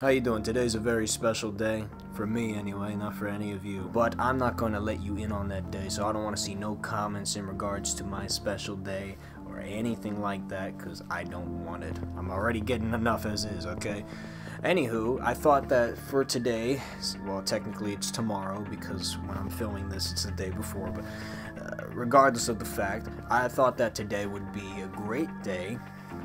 How you doing? Today's a very special day, for me anyway, not for any of you. But I'm not going to let you in on that day, so I don't want to see no comments in regards to my special day or anything like that, because I don't want it. I'm already getting enough as is, okay? Anywho, I thought that for today, well, technically it's tomorrow, because when I'm filming this, it's the day before, but regardless of the fact, I thought that today would be a great day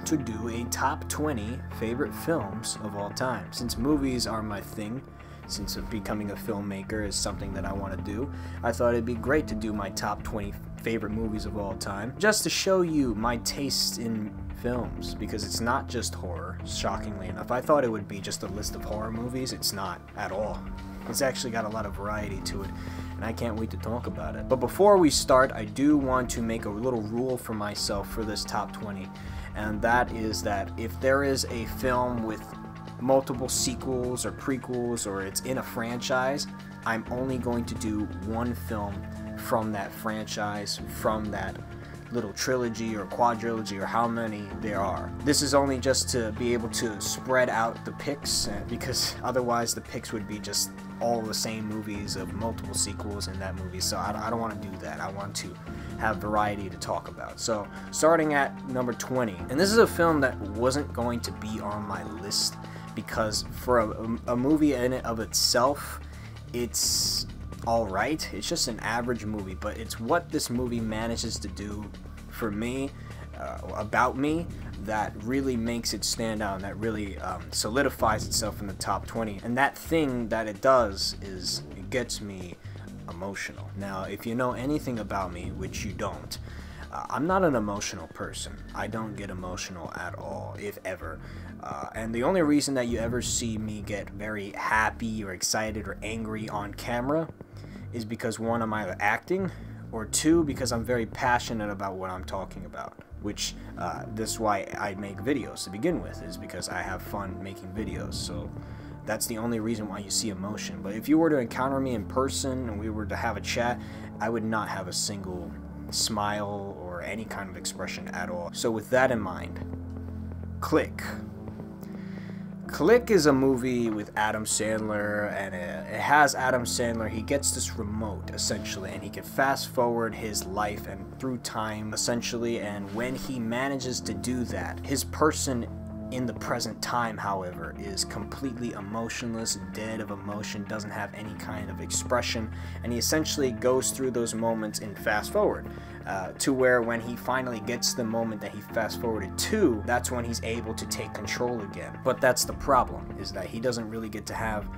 to do a top 20 favorite films of all time. Since movies are my thing, since becoming a filmmaker is something that I want to do, I thought it'd be great to do my top 20 favorite movies of all time, just to show you my taste in films, because it's not just horror, shockingly enough. I thought it would be just a list of horror movies. It's not at all. It's actually got a lot of variety to it, and I can't wait to talk about it. But before we start, I do want to make a little rule for myself for this top 20. And that is that if there is a film with multiple sequels or prequels, or it's in a franchise, I'm only going to do one film from that franchise, from that little trilogy or quadrilogy or how many there are. This is only just to be able to spread out the picks, because otherwise the picks would be just all the same movies of multiple sequels in that movie. So I don't want to do that. I want to have variety to talk about. So starting at number 20, and this is a film that wasn't going to be on my list, because for a movie in and of itself, it's alright. It's just an average movie, but it's what this movie manages to do for me, about me, that really makes it stand out, and that really solidifies itself in the top 20. And that thing that it does is it gets me emotional. Now, if you know anything about me, which you don't, I'm not an emotional person. I don't get emotional at all, if ever. And the only reason that you ever see me get very happy or excited or angry on camera is because, one, I'm either acting, or two, because I'm very passionate about what I'm talking about. Which, this is why I make videos to begin with, is because I have fun making videos. So that's the only reason why you see emotion. But if you were to encounter me in person and we were to have a chat, I would not have a single smile or any kind of expression at all. So with that in mind, Click. Click is a movie with Adam Sandler, and it has Adam Sandler. He gets this remote, essentially, and he can fast forward his life and through time, essentially, and when he manages to do that, his person in the present time, however, is completely emotionless, dead of emotion, doesn't have any kind of expression, and he essentially goes through those moments in fast forward, to where when he finally gets the moment that he fast forwarded to, that's when he's able to take control again. But that's the problem, is that he doesn't really get to have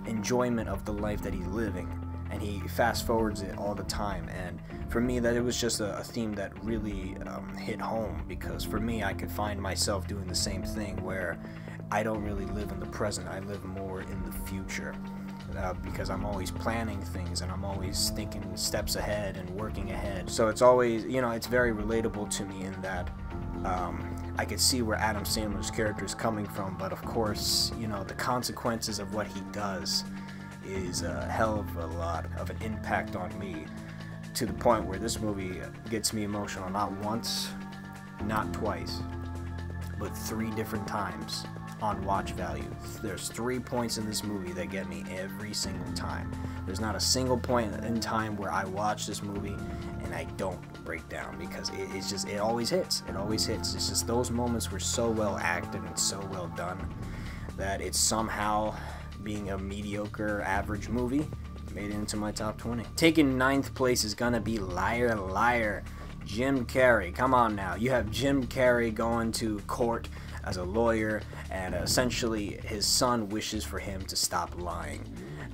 enjoyment of the life that he's living, and he fast forwards it all the time. And for me, that it was just a theme that really hit home, because for me, I could find myself doing the same thing, where I don't really live in the present, I live more in the future, because I'm always planning things, and I'm always thinking steps ahead and working ahead. So it's always, you know, it's very relatable to me in that I could see where Adam Sandler's character is coming from, but of course, you know, the consequences of what he does is a hell of a lot of an impact on me, to the point where this movie gets me emotional not once, not twice, but 3 different times on watch value. There's 3 points in this movie that get me every single time. There's not a single point in time where I watch this movie and I don't break down, because it always hits. It always hits. It's just those moments were so well acted and so well done that it's somehow, being a mediocre, average movie, made it into my top 20. Taking 9th place is gonna be Liar Liar. Jim Carrey. Come on now. You have Jim Carrey going to court as a lawyer, and essentially his son wishes for him to stop lying.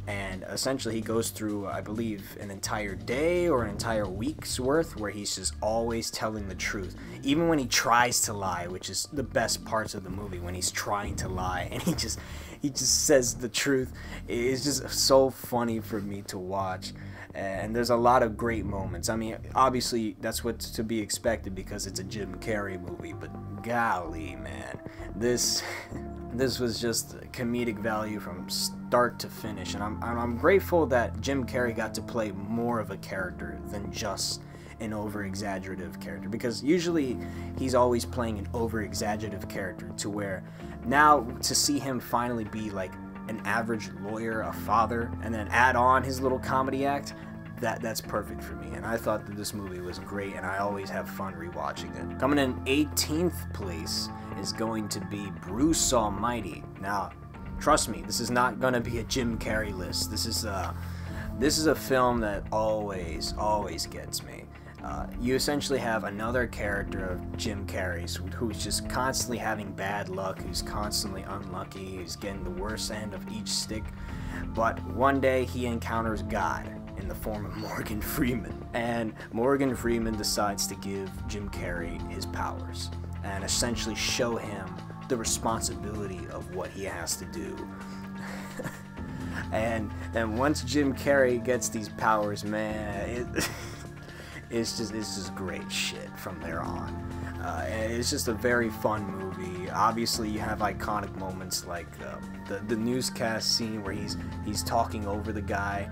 And essentially he goes through, I believe, an entire day or an entire week's worth where he's just always telling the truth. Even when he tries to lie, which is the best parts of the movie, when he's trying to lie and he just says the truth. It's just so funny for me to watch. And there's a lot of great moments. I mean, obviously that's what's to be expected because it's a Jim Carrey movie, but golly, man, this was just comedic value from start to finish. And I'm grateful that Jim Carrey got to play more of a character than just an over-exaggerative character, because usually he's always playing an over-exaggerative character, to where now to see him finally be like an average lawyer, a father, and then add on his little comedy act, that's perfect for me. And I thought that this movie was great, and I always have fun rewatching it. Coming in 18th place is going to be Bruce Almighty. Now, trust me, this is not going to be a Jim Carrey list. This is a film that always gets me. You essentially have another character of Jim Carrey's who's just constantly having bad luck, who's constantly unlucky, who's getting the worst end of each stick. But one day he encounters God in the form of Morgan Freeman. And Morgan Freeman decides to give Jim Carrey his powers and essentially show him the responsibility of what he has to do. And then once Jim Carrey gets these powers, man, it's just great shit from there on. And it's just a very fun movie. Obviously, you have iconic moments like the newscast scene where he's talking over the guy.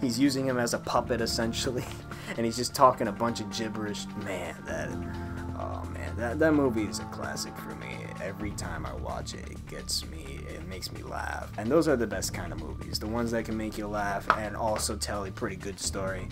He's using him as a puppet essentially, and he's just talking a bunch of gibberish. Man, that movie is a classic for me. Every time I watch it, it gets me, it makes me laugh. And those are the best kind of movies, the ones that can make you laugh and also tell a pretty good story.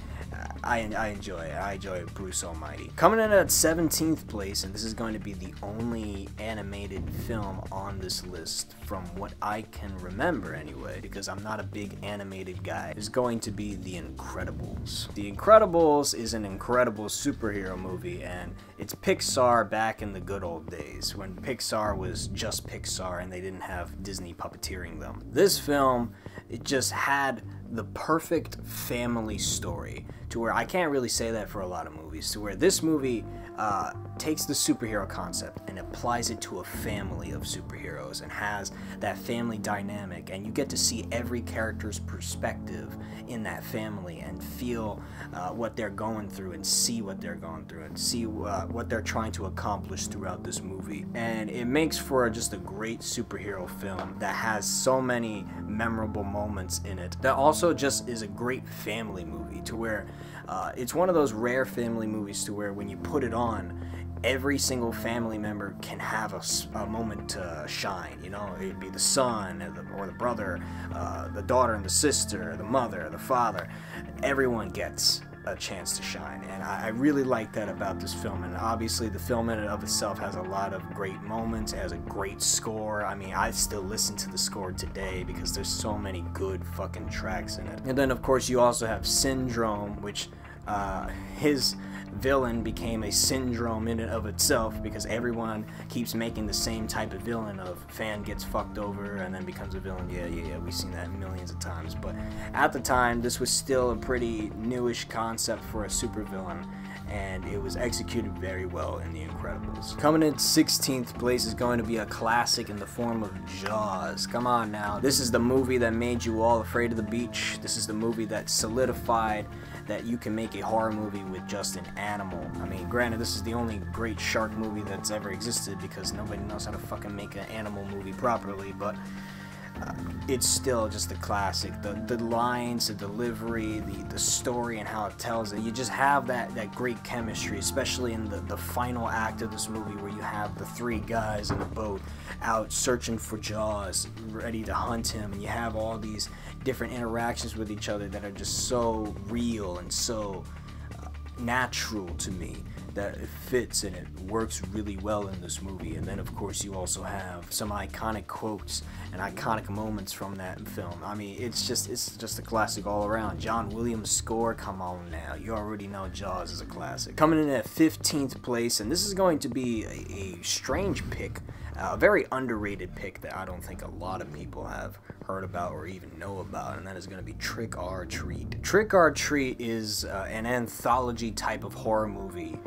I enjoy it. I enjoy Bruce Almighty. Coming in at 17th place, and this is going to be the only animated film on this list from what I can remember anyway, because I'm not a big animated guy, is going to be The Incredibles. The Incredibles is an incredible superhero movie, and it's Pixar back in the good old days, when Pixar was just Pixar and they didn't have Disney puppeteering them. This film, it just had the perfect family story, to where I can't really say that for a lot of movies, to where this movie takes the superhero concept and applies it to a family of superheroes and has that family dynamic, and you get to see every character's perspective in that family and feel what they're going through and see what they're going through and see what they're trying to accomplish throughout this movie. And it makes for just a great superhero film that has so many memorable moments in it, that also just is a great family movie, to where it's one of those rare family movies to where when you put it on, every single family member can have a moment to shine. You know, it'd be the son or the brother, the daughter and the sister, the mother, the father. Everyone gets a chance to shine, and I really like that about this film. And obviously the film in and of itself has a lot of great moments. It has a great score. I mean, I still listen to the score today because there's so many good fucking tracks in it. And then of course you also have Syndrome, which his villain became a syndrome in and of itself, because everyone keeps making the same type of villain of fan gets fucked over and then becomes a villain. Yeah, we've seen that millions of times. But at the time, this was still a pretty newish concept for a supervillain, and it was executed very well in The Incredibles. Coming in 16th place is going to be a classic in the form of Jaws. Come on now. This is the movie that made you all afraid of the beach. This is the movie that solidified that you can make a horror movie with just an animal. I mean, granted, this is the only great shark movie that's ever existed, because nobody knows how to fucking make an animal movie properly, but it's still just a classic. The lines, the delivery, the story and how it tells it, you just have that great chemistry, especially in the final act of this movie, where you have the three guys in a boat out searching for Jaws, ready to hunt him, and you have all these different interactions with each other that are just so real and so natural to me, that it fits and it works really well in this movie. And then of course you also have some iconic quotes and iconic moments from that film. I mean, it's just a classic all around. John Williams' score, come on now, you already know Jaws is a classic. Coming in at 15th place, and this is going to be a strange pick, a very underrated pick that I don't think a lot of people have heard about or even know about, and that is going to be Trick or Treat. Trick or Treat is an anthology type of horror movie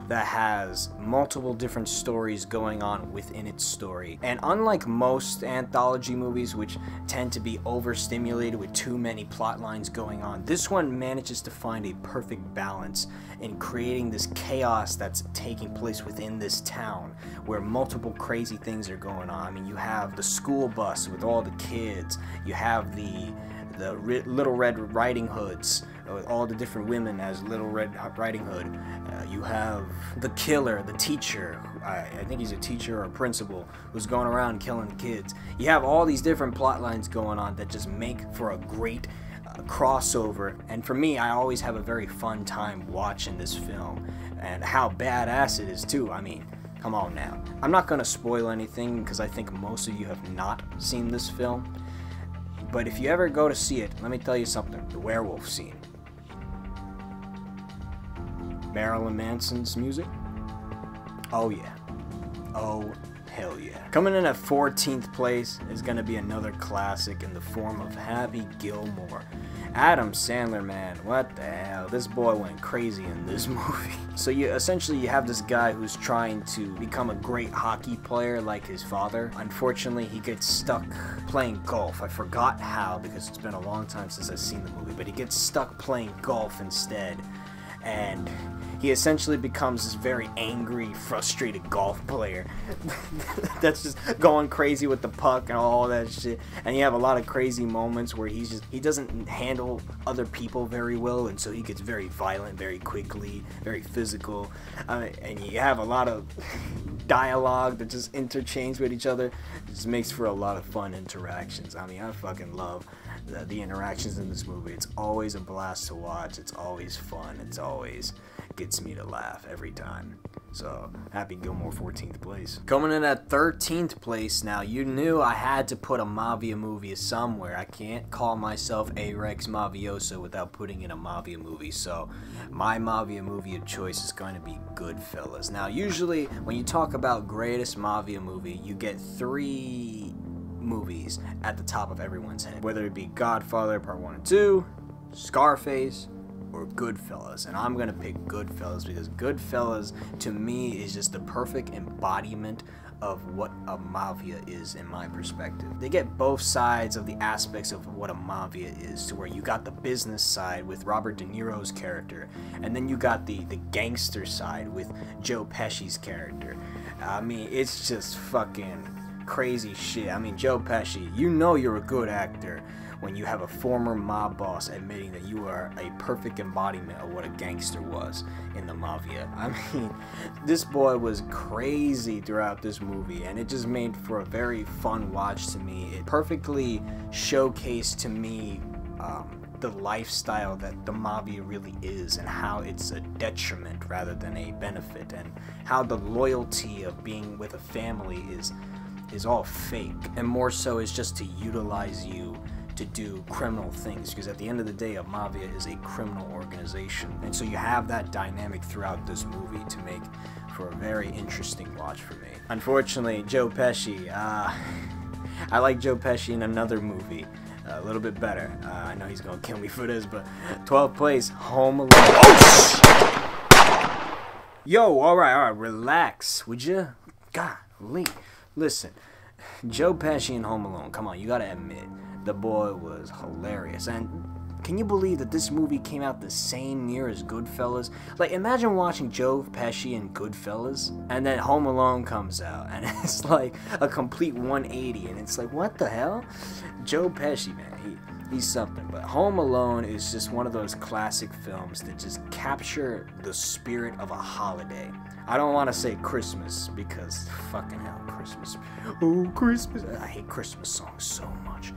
that has multiple different stories going on within its story. And unlike most anthology movies, which tend to be overstimulated with too many plot lines going on, this one manages to find a perfect balance in creating this chaos that's taking place within this town, where multiple crazy things are going on. I mean, you have the school bus with all the kids, you have the Little Red Riding Hoods with all the different women as Little Red Riding Hood. You have the killer, the teacher. I think he's a teacher or a principal who's going around killing kids. You have all these different plot lines going on that just make for a great crossover. And for me, I always have a very fun time watching this film, and how badass it is too. I mean, come on now. I'm not gonna spoil anything because I think most of you have not seen this film. But if you ever go to see it, let me tell you something. The werewolf scene. Marilyn Manson's music. Oh yeah. Oh hell yeah. Coming in at 14th place is gonna be another classic in the form of Happy Gilmore. Adam Sandler, man, what the hell? This boy went crazy in this movie. So you have this guy who's trying to become a great hockey player like his father. Unfortunately, he gets stuck playing golf. I forgot how because it's been a long time since I've seen the movie, but he gets stuck playing golf instead. And he essentially becomes this very angry, frustrated golf player that's just going crazy with the puck and all that shit. And you have a lot of crazy moments where he doesn't handle other people very well, and so he gets very violent very quickly, very physical. And you have a lot of dialogue that just interchange with each other. It just makes for a lot of fun interactions. I mean, I fucking love the interactions in this movie. It's always a blast to watch. It's always fun. It's always gets me to laugh every time. So, Happy Gilmore, 14th place. Coming in at 13th place, now you knew I had to put a Mafia movie somewhere. I can't call myself a Rex Mafioso without putting in a Mafia movie, so my Mafia movie of choice is going to be Goodfellas. Now, usually, when you talk about greatest Mafia movie, you get 3 movies at the top of everyone's head, whether it be Godfather Part 1 and 2, Scarface, or Goodfellas. And I'm gonna pick Goodfellas because Goodfellas to me is just the perfect embodiment of what a mafia is in my perspective. They get both sides of the aspects of what a mafia is, to where you got the business side with Robert De Niro's character, and then you got the gangster side with Joe Pesci's character. I mean, it's just fucking crazy shit. I mean, Joe Pesci, you know you're a good actor when you have a former mob boss admitting that you are a perfect embodiment of what a gangster was in the mafia. I mean, this boy was crazy throughout this movie, and it just made for a very fun watch to me. It perfectly showcased to me the lifestyle that the mafia really is, and how it's a detriment rather than a benefit, and how the loyalty of being with a family is all fake, and more so is just to utilize you to do criminal things, because at the end of the day, a mafia is a criminal organization. And so you have that dynamic throughout this movie to make for a very interesting watch for me. Unfortunately, Joe Pesci, I like Joe Pesci in another movie a little bit better. I know he's gonna kill me for this, but 12th place, Home Alone. Oh! Yo, alright, relax, would you? Golly. Listen, Joe Pesci in Home Alone, come on, you gotta admit, the boy was hilarious. And can you believe that this movie came out the same year as Goodfellas? Like, imagine watching Joe Pesci in Goodfellas, and then Home Alone comes out, and it's like a complete 180, and it's like, what the hell? Joe Pesci, man, he's something. But Home Alone is just one of those classic films that just capture the spirit of a holiday. I don't want to say Christmas, because fucking hell, Christmas. Oh, Christmas. I hate Christmas songs so much.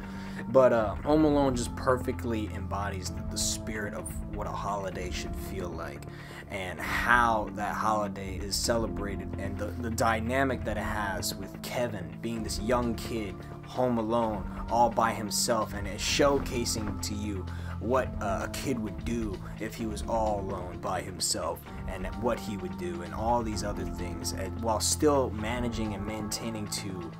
But Home Alone just perfectly embodies the spirit of what a holiday should feel like, and how that holiday is celebrated, and the dynamic that it has with Kevin being this young kid home alone all by himself, and it's showcasing to you what a kid would do if he was all alone by himself, and what he would do, and all these other things, and while still managing and maintaining to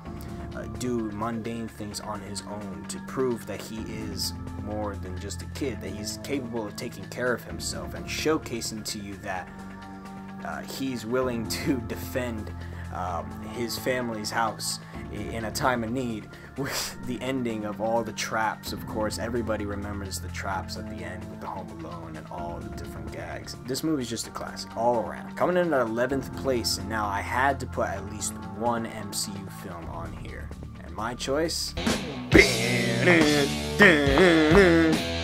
do mundane things on his own, to prove that he is more than just a kid, that he's capable of taking care of himself, and showcasing to you that he's willing to defend his family's house in a time of need, with the ending of all the traps. Of course, everybody remembers the traps at the end with the Home Alone and all the different gags. This movie's just a classic all around. Coming in at 11th place, and now I had to put at least one MCU film on here, and my choice,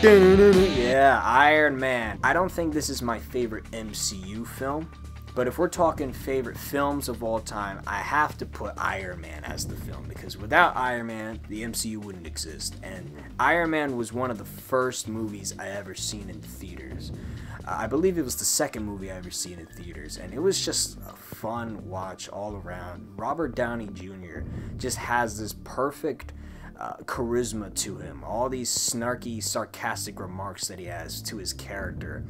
Yeah, Iron Man. I don't think this is my favorite MCU film, but if we're talking favorite films of all time, I have to put Iron Man as the film, because without Iron Man, the MCU wouldn't exist. And Iron Man was one of the first movies I ever seen in theaters. I believe it was the second movie I ever seen in theaters, and it was just a fun watch all around. Robert Downey Jr. just has this perfect charisma to him, all these snarky, sarcastic remarks that he has to his character,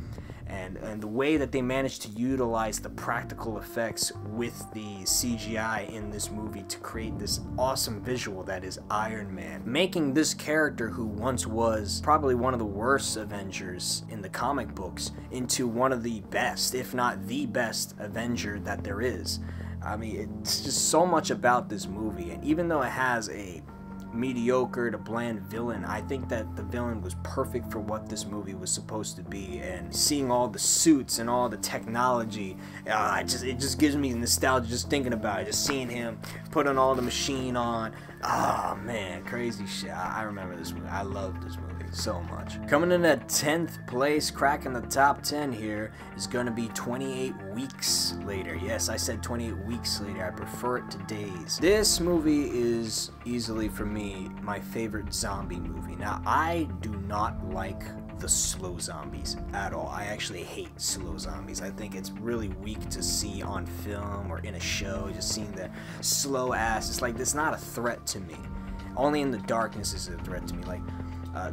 and the way that they managed to utilize the practical effects with the CGI in this movie to create this awesome visual that is Iron Man, making this character, who once was probably one of the worst Avengers in the comic books, into one of the best, if not the best Avenger that there is. I mean, it's just so much about this movie, and even though it has a mediocre to bland villain, I think that the villain was perfect for what this movie was supposed to be. And seeing all the suits and all the technology, it just gives me nostalgia just thinking about it. Just seeing him putting all the machine on. Oh man, crazy shit. I remember this movie. I love this movie so much. Coming in at 10th place, cracking the top 10 here, is gonna be 28 Weeks Later. Yes, I said 28 weeks later. I prefer it to days. This movie is easily, for me, my favorite zombie movie. Now, I do not like the slow zombies at all. I actually hate slow zombies. I think it's really weak to see on film or in a show. Just seeing the slow ass, it's like, it's not a threat to me. Only in the darkness is it a threat to me. Like,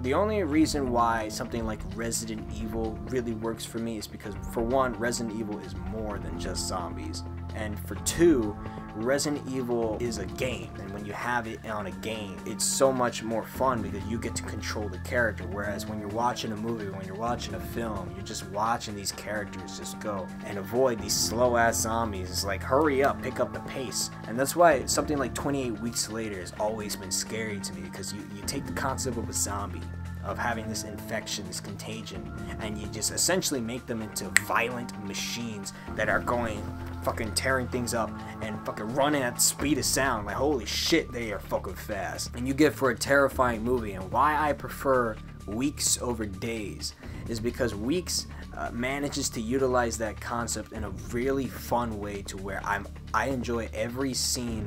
the only reason why something like Resident Evil really works for me is because, for one, Resident Evil is more than just zombies, and for two, Resident Evil is a game, and when you have it on a game, it's so much more fun because you get to control the character, whereas when you're watching a movie, when you're watching a film, you're just watching these characters just go and avoid these slow ass zombies. It's like, hurry up, pick up the pace. And that's why something like 28 Weeks Later has always been scary to me, because you take the concept of a zombie, of having this infection, this contagion, and you just essentially make them into violent machines that are going fucking tearing things up and fucking running at the speed of sound. Like, holy shit, they are fucking fast. And you get for a terrifying movie. And why I prefer Weeks over Days is because Weeks manages to utilize that concept in a really fun way, to where I enjoy every scene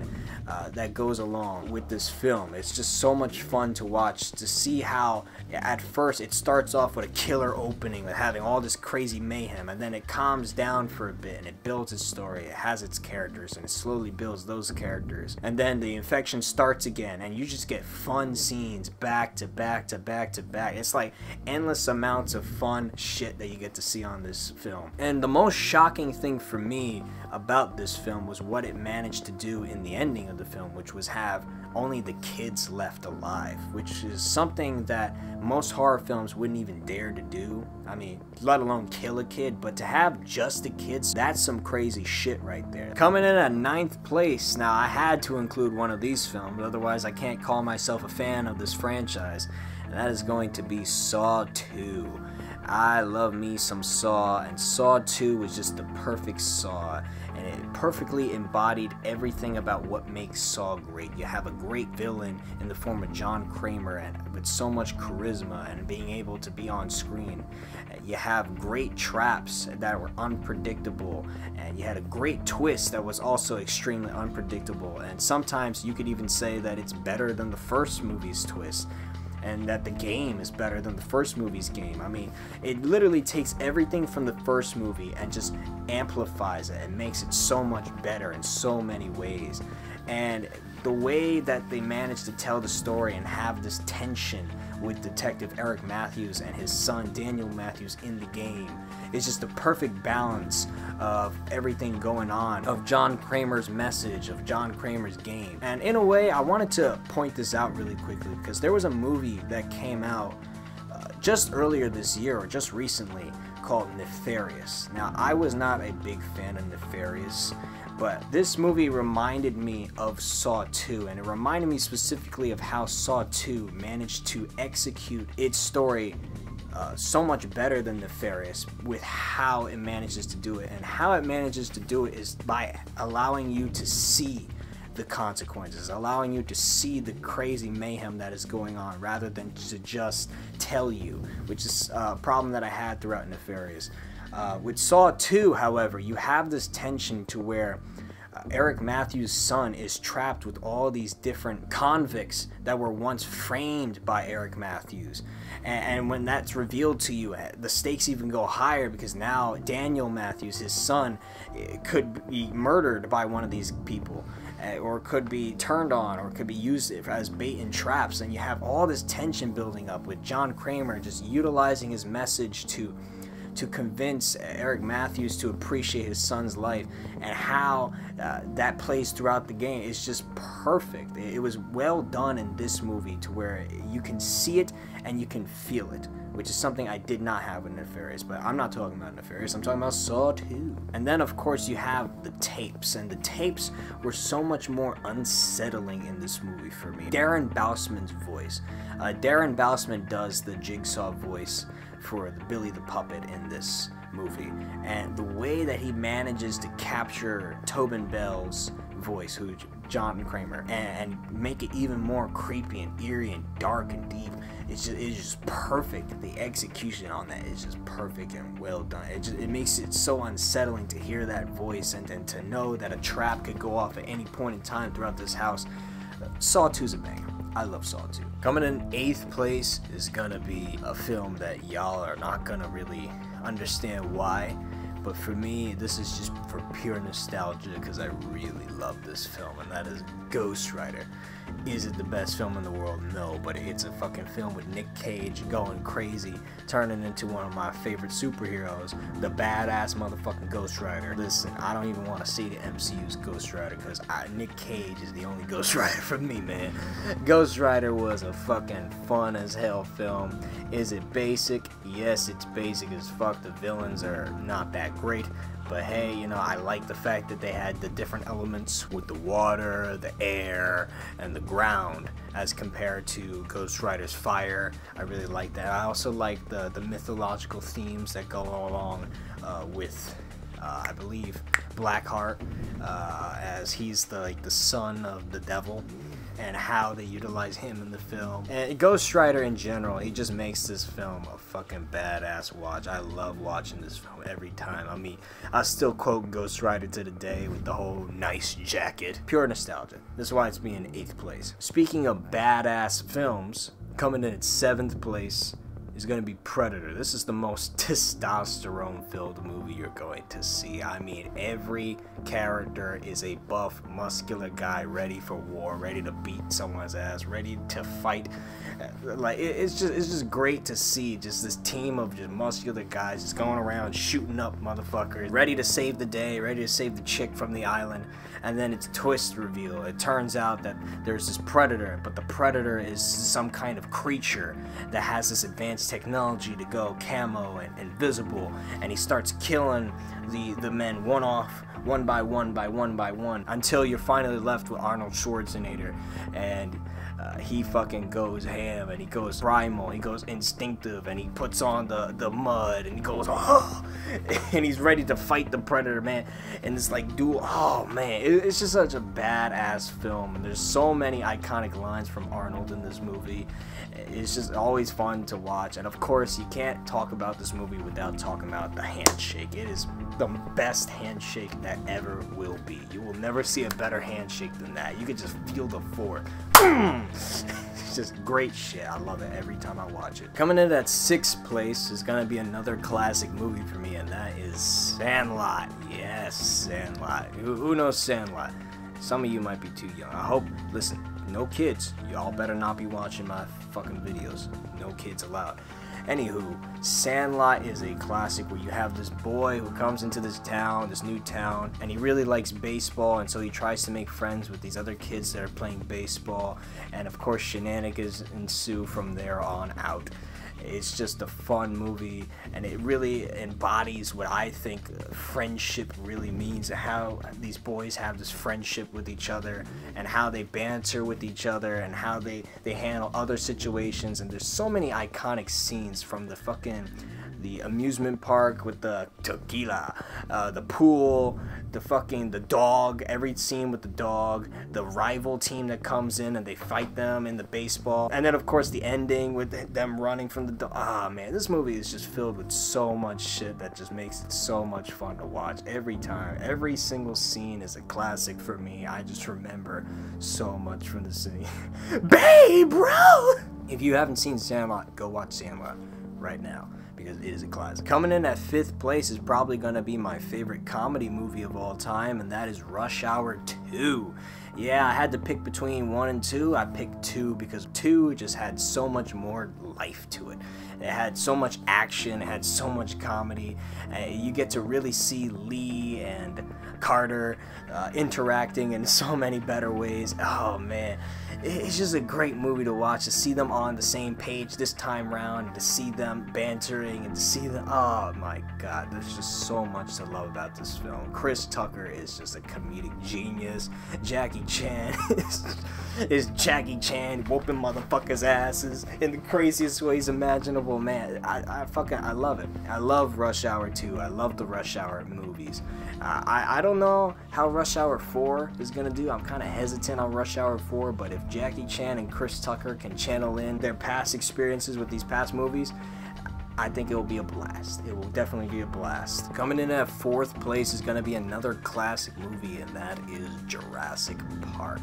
that goes along with this film. It's just so much fun to watch, to see how at first it starts off with a killer opening with having all this crazy mayhem, and then it calms down for a bit and it builds its story, it has its characters, and it slowly builds those characters, and then the infection starts again, and you just get fun scenes back to back to back to back. It's like endless amounts of fun shit that you get to see on this film. And the most shocking thing for me about this film was what it managed to do in the ending of the film, which was have only the kids left alive, which is something that most horror films wouldn't even dare to do. I mean, let alone kill a kid, but to have just the kids, that's some crazy shit right there. Coming in at 9th place, now I had to include one of these films, otherwise I can't call myself a fan of this franchise, and that is going to be Saw 2. I love me some Saw, and Saw 2 was just the perfect Saw, and it perfectly embodied everything about what makes Saw great. You have a great villain in the form of John Kramer, and with so much charisma and being able to be on screen. You have great traps that were unpredictable, and you had a great twist that was also extremely unpredictable, and sometimes you could even say that it's better than the first movie's twist, and that the game is better than the first movie's game. I mean, it literally takes everything from the first movie and just amplifies it and makes it so much better in so many ways. And the way that they managed to tell the story and have this tension with Detective Eric Matthews and his son Daniel Matthews in the game is just the perfect balance of everything going on, of John Kramer's message, of John Kramer's game. And in a way, I wanted to point this out really quickly, because there was a movie that came out just earlier this year, or just recently, called Nefarious. Now, I was not a big fan of Nefarious, but this movie reminded me of Saw 2, and it reminded me specifically of how Saw 2 managed to execute its story so much better than Nefarious, with how it manages to do it. And how it manages to do it is by allowing you to see the consequences, allowing you to see the crazy mayhem that is going on rather than to just tell you, which is a problem that I had throughout Nefarious. With Saw 2, however, you have this tension to where Eric Matthews' son is trapped with all these different convicts that were once framed by Eric Matthews. And when that's revealed to you, the stakes even go higher, because now Daniel Matthews, his son, could be murdered by one of these people, or could be turned on, or could be used as bait and traps. And you have all this tension building up with John Kramer just utilizing his message to convince Eric Matthews to appreciate his son's life, and how that plays throughout the game is just perfect. It was well done in this movie to where you can see it and you can feel it, which is something I did not have with Nefarious. But I'm not talking about Nefarious, I'm talking about Saw 2. And then of course you have the tapes, and the tapes were so much more unsettling in this movie for me. Darren Bousman's voice. Darren Bousman does the Jigsaw voice for the Billy the Puppet in this movie, and the way that he manages to capture Tobin Bell's voice, who's John Kramer, and make it even more creepy and eerie and dark and deep, it's just perfect. The execution on that is just perfect and well done. It makes it so unsettling to hear that voice, and to know that a trap could go off at any point in time throughout this house. Saw 2's a banger. I love Saw 2. Coming in 8th place is gonna be a film that y'all are not gonna really understand why, but for me, this is just for pure nostalgia, because I really love this film, and that is Ghost Rider. Is it the best film in the world? No, but it's a fucking film with Nick Cage going crazy, turning into one of my favorite superheroes, the badass motherfucking Ghost Rider. Listen, I don't even want to see the MCU's Ghost Rider, because Nick Cage is the only Ghost Rider for me, man. Ghost Rider was a fucking fun as hell film. Is it basic? Yes, it's basic as fuck. The villains are not that great. But hey, you know, I like the fact that they had the different elements with the water, the air, and the ground as compared to Ghost Rider's fire. I really like that. I also like the mythological themes that go along with, I believe, Blackheart, as he's the son of the devil, and how they utilize him in the film. And Ghost Rider in general, he just makes this film a fucking badass watch. I love watching this film every time. I mean, I still quote Ghost Rider to the day with the whole nice jacket. Pure nostalgia. This is why it's being in 8th place. Speaking of badass films, coming in at 7th place is going to be Predator. This is the most testosterone-filled movie you're going to see. I mean, every character is a buff, muscular guy ready for war, ready to beat someone's ass, ready to fight. Like, it's just great to see just this team of just muscular guys just going around shooting up motherfuckers, ready to save the day, ready to save the chick from the island. And then it's a twist reveal. It turns out that there's this predator, but the predator is some kind of creature that has this advanced technology to go camo and invisible, and he starts killing the men one by one, until you're finally left with Arnold Schwarzenegger, and he fucking goes ham, and he goes primal, he goes instinctive, and he puts on the mud, and he goes, oh, and he's ready to fight the predator, man. And it's like, dude, oh man, it's just such a badass film, and there's so many iconic lines from Arnold in this movie. It's just always fun to watch. And of course, you can't talk about this movie without talking about the handshake. It is the best handshake that ever will be. You will never see a better handshake than that. You can just feel the force. It's just great shit. I love it every time I watch it. Coming in at 6th place is gonna be another classic movie for me, and that is Sandlot. Yes, Sandlot. Who knows Sandlot? Some of you might be too young. I hope, listen, no kids. Y'all better not be watching my fucking videos. No kids allowed. Anywho, Sandlot is a classic where you have this boy who comes into this town, this new town, and he really likes baseball, and so he tries to make friends with these other kids that are playing baseball, and of course shenanigans ensue from there on out. It's just a fun movie, and it really embodies what I think friendship really means, how these boys have this friendship with each other, and how they banter with each other, and how they handle other situations. And there's so many iconic scenes, from the fucking the amusement park with the tequila, the pool, the dog, every scene with the dog, the rival team that comes in and they fight them in the baseball, and then of course the ending with them running from the dog. Ah man, this movie is just filled with so much shit that just makes it so much fun to watch every time. Every single scene is a classic for me. I just remember so much from the scene. Babe, bro! If you haven't seen Sandlot, go watch Sandlot right now, because it is a classic. Coming in at 5th place is probably going to be my favorite comedy movie of all time, and that is Rush Hour 2. Yeah, I had to pick between 1 and 2. I picked 2 because 2 just had so much more life to it. It had so much action, it had so much comedy. You get to really see Lee and Carter interacting in so many better ways. Oh man, it's just a great movie to watch, to see them on the same page this time round, and to see them bantering, and to see them, oh my god, there's just so much to love about this film. Chris Tucker is just a comedic genius. Jackie Chan is Jackie Chan whooping motherfuckers' asses in the craziest ways imaginable. Man, I love it. I love Rush Hour 2. I love the Rush Hour movies. I don't know how Rush Hour 4 is gonna do. I'm kind of hesitant on Rush Hour 4, but if Jackie Chan and Chris Tucker can channel in their past experiences with these past movies, I think it will be a blast. It will definitely be a blast. Coming in at 4th place is going to be another classic movie, and that is Jurassic Park.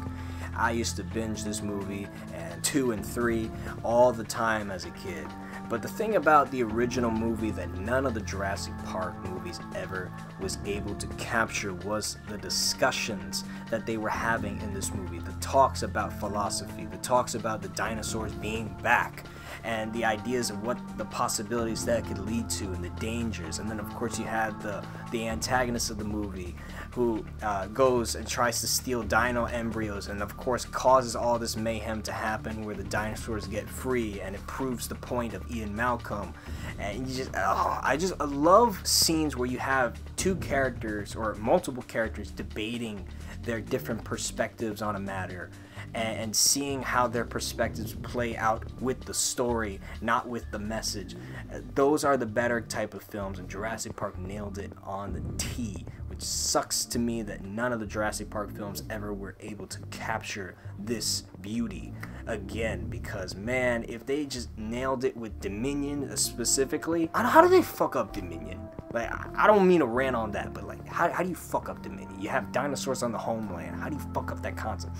I used to binge this movie, and 2 and 3 all the time as a kid. But the thing about the original movie that none of the Jurassic Park movies ever was able to capture was the discussions that they were having in this movie. The talks about philosophy, the talks about the dinosaurs being back, and the ideas of what the possibilities that could lead to and the dangers. And then of course you had the antagonist of the movie who goes and tries to steal dino embryos, and of course causes all this mayhem to happen where the dinosaurs get free, and it proves the point of Ian Malcolm. And you just, I love scenes where you have two characters or multiple characters debating their different perspectives on a matter, and seeing how their perspectives play out with the story, not with the message. Those are the better type of films, and Jurassic Park nailed it on the T, which sucks to me that none of the Jurassic Park films ever were able to capture this beauty again, because man, if they just nailed it with Dominion specifically, how do they fuck up Dominion? Like, I don't mean to rant on that, but like, how do you fuck up Dominion? You have dinosaurs on the homeland. How do you fuck up that concept?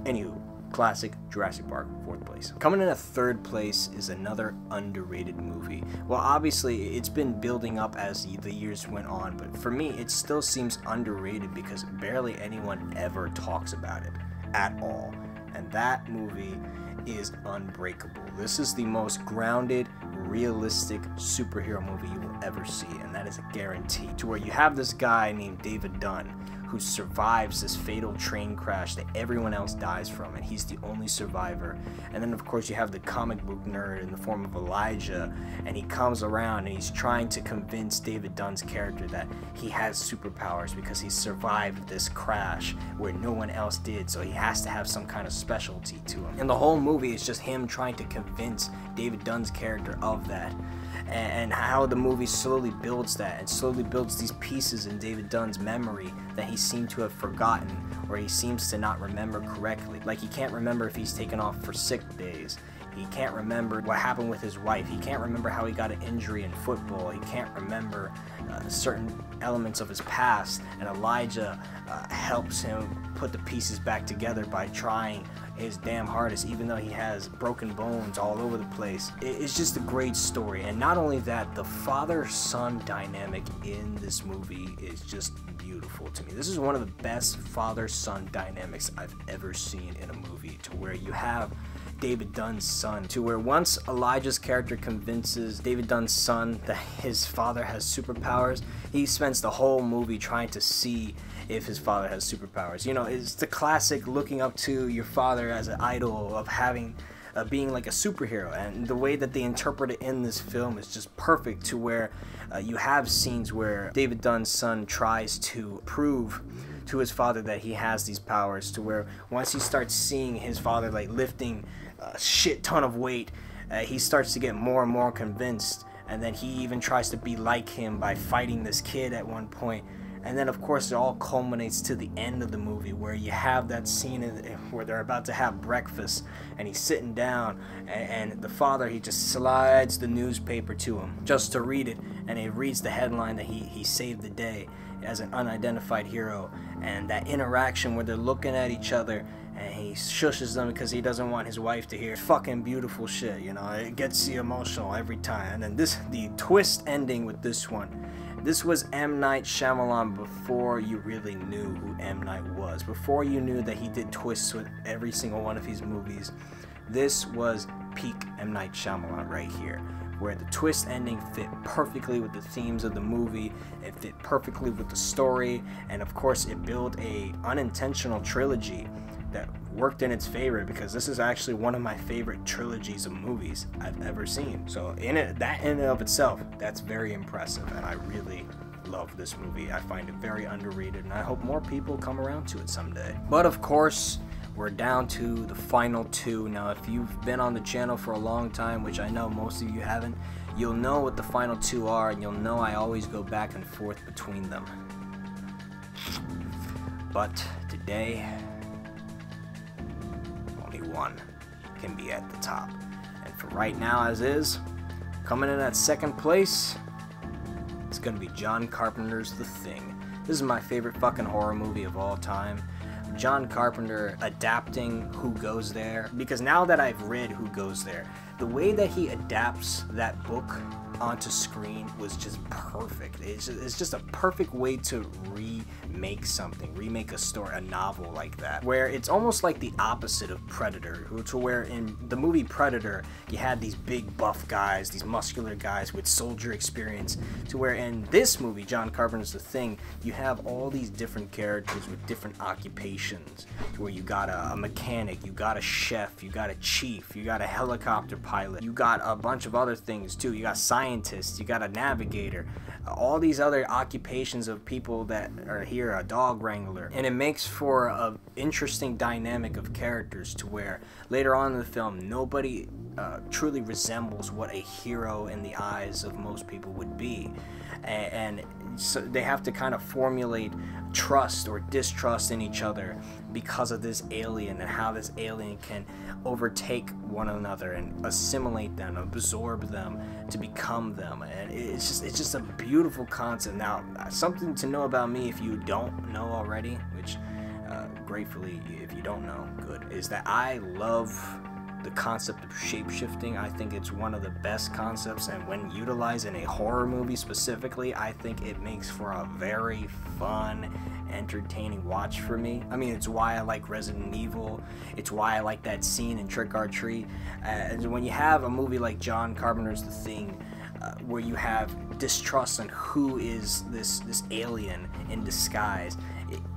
Anywho, classic Jurassic Park, 4th place. Coming in at 3rd place is another underrated movie. Well, obviously, it's been building up as the years went on, but for me, it still seems underrated because barely anyone ever talks about it at all. And that movie is Unbreakable. This is the most grounded, realistic superhero movie you will ever see, and that is a guarantee. To where you have this guy named David Dunn who survives this fatal train crash that everyone else dies from, and he's the only survivor. And then of course you have the comic book nerd in the form of Elijah, and he comes around and he's trying to convince David Dunn's character that he has superpowers because he survived this crash where no one else did, so he has to have some kind of specialty to him. And the whole movie is just him trying to convince David Dunn's character of that, and how the movie slowly builds that, and slowly builds these pieces in David Dunn's memory that he seemed to have forgotten, or he seems to not remember correctly. Like, he can't remember if he's taken off for sick days. He can't remember what happened with his wife. He can't remember how he got an injury in football. He can't remember certain elements of his past, and Elijah helps him put the pieces back together by trying his damn hardest, even though he has broken bones all over the place. It's just a great story, and not only that, the father-son dynamic in this movie is just beautiful to me. This is one of the best father-son dynamics I've ever seen in a movie, to where you have David Dunn's son, to where once Elijah's character convinces David Dunn's son that his father has superpowers, he spends the whole movie trying to see if his father has superpowers. You know, it's the classic looking up to your father as an idol, of having being like a superhero, and the way that they interpret it in this film is just perfect, to where you have scenes where David Dunn's son tries to prove to his father that he has these powers, to where once he starts seeing his father like lifting a shit ton of weight, he starts to get more and more convinced and then he even tries to be like him by fighting this kid at one point. And then of course it all culminates to the end of the movie where you have that scene where they're about to have breakfast and he's sitting down, and the father, he just slides the newspaper to him just to read it, and he reads the headline that he saved the day as an unidentified hero. And that interaction where they're looking at each other and he shushes them because he doesn't want his wife to hear. Fucking beautiful shit, you know. It gets you emotional every time. And then the twist ending with this one. This was M. Night Shyamalan before you really knew who M. Night was. Before you knew that he did twists with every single one of his movies. This was peak M. Night Shyamalan right here, where the twist ending fit perfectly with the themes of the movie. It fit perfectly with the story, and of course it built a unintentional trilogy that worked in its favor, because this is actually one of my favorite trilogies of movies I've ever seen. So that in and of itself, that's very impressive, and I really love this movie. I find it very underrated, and I hope more people come around to it someday. But of course, we're down to the final two. Now, if you've been on the channel for a long time, which I know most of you haven't, you'll know what the final two are, and you'll know I always go back and forth between them. But today, only one can be at the top. And for right now, as is, coming in at second place, it's gonna be John Carpenter's The Thing. This is my favorite fucking horror movie of all time. John Carpenter adapting Who Goes There, because now that I've read Who Goes There, the way that he adapts that book onto screen was just perfect. It's just a perfect way to remake something, remake a story, a novel like that, where it's almost like the opposite of Predator, to where in the movie Predator you had these big buff guys, these muscular guys with soldier experience, to where in this movie, John Carpenter's The Thing, you have all these different characters with different occupations, to where you got a mechanic, you got a chef, you got a chief, you got a helicopter pilot, you got a bunch of other things too, you got scientists, you got a navigator, all these other occupations of people that are here, a dog wrangler, and it makes for a interesting dynamic of characters, to where later on in the film nobody truly resembles what a hero in the eyes of most people would be, and so they have to kind of formulate trust or distrust in each other because of this alien, and how this alien can overtake one another and assimilate them, absorb them to become them. And it's just a beautiful concept. Now, something to know about me, if you don't know already, which gratefully if you don't know, good, is that I love the concept of shape-shifting. I think it's one of the best concepts, and when utilized in a horror movie specifically, I think it makes for a very fun, entertaining watch for me. I mean, it's why I like Resident Evil, it's why I like that scene in Trick or Treat. And when you have a movie like John Carpenter's The Thing, where you have distrust on who is this alien in disguise,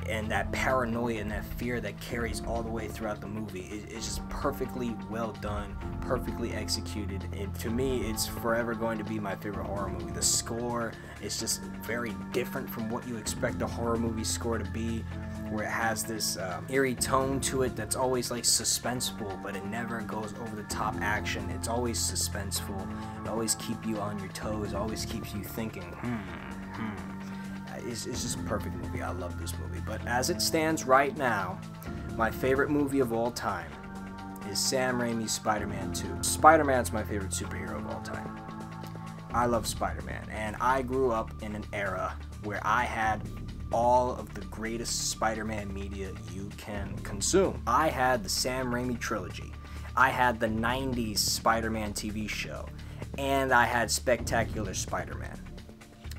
and that paranoia and that fear that carries all the way throughout the movie, it's just perfectly well done, perfectly executed. And to me, it's forever going to be my favorite horror movie. The score is just very different from what you expect a horror movie score to be, where it has this eerie tone to it that's always like suspenseful, but it never goes over the top action. It's always suspenseful. It always keeps you on your toes, always keeps you thinking, It's just a perfect movie. I love this movie. But as it stands right now, my favorite movie of all time is Sam Raimi's Spider-Man 2. Spider-Man's my favorite superhero of all time. I love Spider-Man, and I grew up in an era where I had all of the greatest Spider-Man media you can consume. I had the Sam Raimi trilogy. I had the 90s Spider-Man TV show, and I had Spectacular Spider-Man.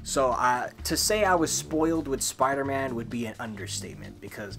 So to say I was spoiled with Spider-Man would be an understatement, because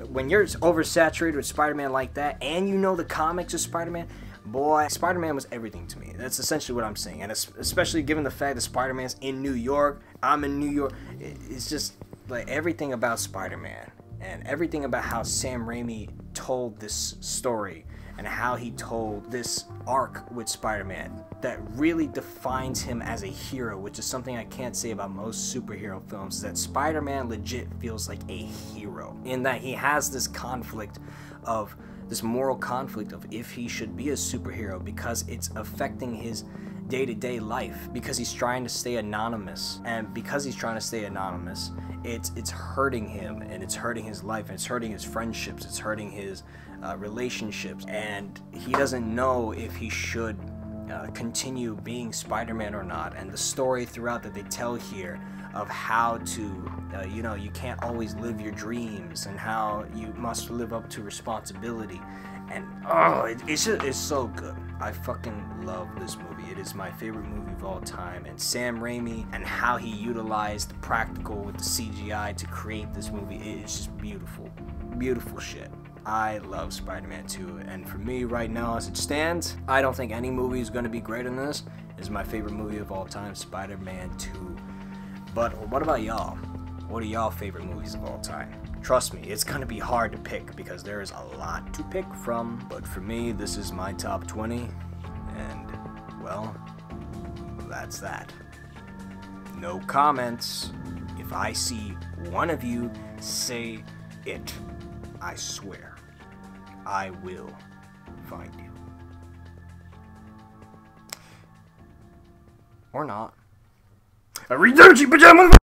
when you're oversaturated with Spider-Man like that, and you know the comics of Spider-Man, boy, Spider-Man was everything to me. That's essentially what I'm saying. And especially given the fact that Spider-Man's in New York, I'm in New York, it's just like everything about Spider-Man, and everything about how Sam Raimi told this story, and how he told this arc with Spider-Man that really defines him as a hero, which is something I can't say about most superhero films, is that Spider-Man legit feels like a hero, in that he has this conflict of this moral conflict of if he should be a superhero because it's affecting his day-to-day life, because he's trying to stay anonymous, and because he's trying to stay anonymous, it's hurting him, and it's hurting his life, and it's hurting his friendships, it's hurting his relationships, and he doesn't know if he should continue being Spider-Man or not. And the story throughout that they tell here of how to you know, you can't always live your dreams, and how you must live up to responsibility, and it's so good. I fucking love this movie. It is my favorite movie of all time. And Sam Raimi and how he utilized the practical with the CGI to create this movie, it is just beautiful. Beautiful shit. I love Spider-Man 2, and for me right now as it stands, I don't think any movie is going to be greater than this. It's my favorite movie of all time, Spider-Man 2. But what about y'all? What are y'all favorite movies of all time? Trust me, it's gonna be hard to pick because there is a lot to pick from, but for me, this is my top 20, and, well, that's that. No comments. If I see one of you say it, I swear, I will find you. Or not. I read dirty pajamas!